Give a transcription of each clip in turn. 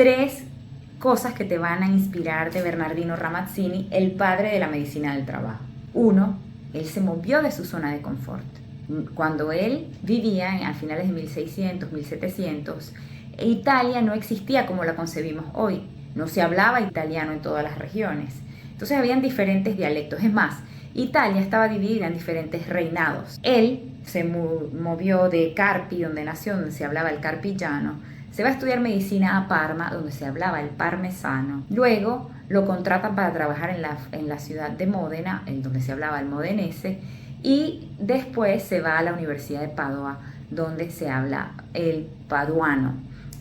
3 cosas que te van a inspirar de Bernardino Ramazzini, el padre de la medicina del trabajo. 1, él se movió de su zona de confort. Cuando él vivía a finales de 1600, 1700, Italia no existía como la concebimos hoy. No se hablaba italiano en todas las regiones. Entonces habían diferentes dialectos. Es más, Italia estaba dividida en diferentes reinados. Él se movió de Carpi, donde nació, donde se hablaba el carpillano. Se va a estudiar medicina a Parma, donde se hablaba el parmesano. Luego lo contratan para trabajar en la ciudad de Módena, en donde se hablaba el modenese. Y después se va a la Universidad de Padua, donde se habla el paduano,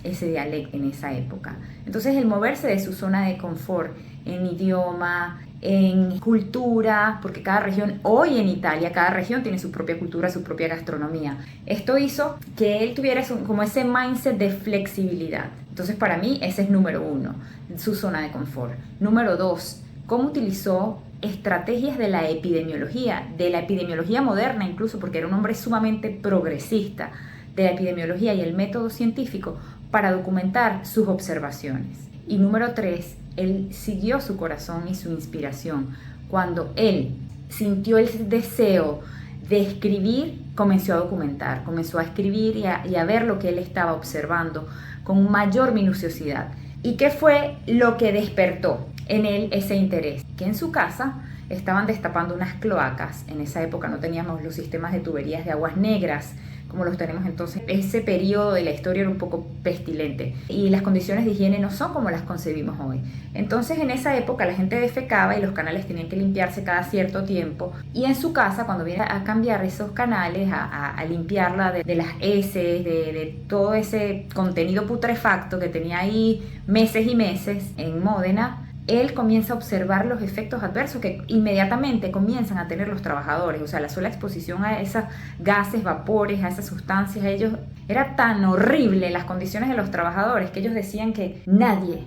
ese dialecto en esa época. Entonces el moverse de su zona de confort en idioma, en cultura, porque cada región, hoy en Italia, cada región tiene su propia cultura, su propia gastronomía. Esto hizo que él tuviera como ese mindset de flexibilidad. Entonces para mí ese es número 1, su zona de confort. Número 2, cómo utilizó estrategias de la epidemiología moderna incluso, porque era un hombre sumamente progresista, de la epidemiología y el método científico para documentar sus observaciones. Y número 3, él siguió su corazón y su inspiración. Cuando él sintió el deseo de escribir, comenzó a documentar, comenzó a escribir y a ver lo que él estaba observando con mayor minuciosidad. ¿Y qué fue lo que despertó en él ese interés? Que en su casa estaban destapando unas cloacas. En esa época no teníamos los sistemas de tuberías de aguas negras como los tenemos entonces. Ese periodo de la historia era un poco pestilente y las condiciones de higiene no son como las concebimos hoy. Entonces en esa época la gente defecaba y los canales tenían que limpiarse cada cierto tiempo, y en su casa, cuando viene a cambiar esos canales, a limpiarla de las heces, de todo ese contenido putrefacto que tenía ahí meses y meses en Módena, él comienza a observar los efectos adversos que inmediatamente comienzan a tener los trabajadores. O sea, la sola exposición a esos gases, vapores, a esas sustancias, ellos, era tan horrible las condiciones de los trabajadores que ellos decían que nadie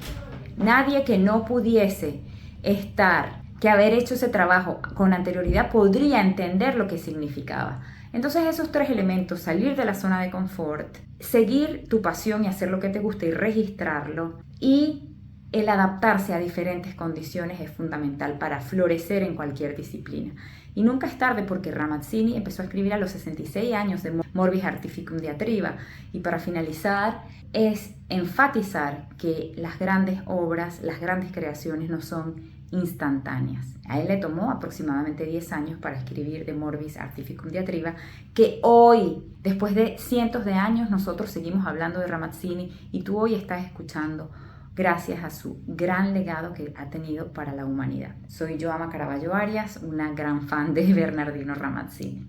que no pudiese que haber hecho ese trabajo con anterioridad podría entender lo que significaba. Entonces esos 3 elementos, salir de la zona de confort, seguir tu pasión y hacer lo que te gusta y registrarlo, y el adaptarse a diferentes condiciones, es fundamental para florecer en cualquier disciplina. Y nunca es tarde, porque Ramazzini empezó a escribir a los 66 años de Morbis Artificum Diatriba. Y para finalizar, es enfatizar que las grandes obras, las grandes creaciones no son instantáneas. A él le tomó aproximadamente 10 años para escribir de Morbis Artificum Diatriba, que hoy, después de cientos de años, nosotros seguimos hablando de Ramazzini y tú hoy estás escuchando gracias a su gran legado que ha tenido para la humanidad. Soy Joama Caraballo Arias, una gran fan de Bernardino Ramazzini.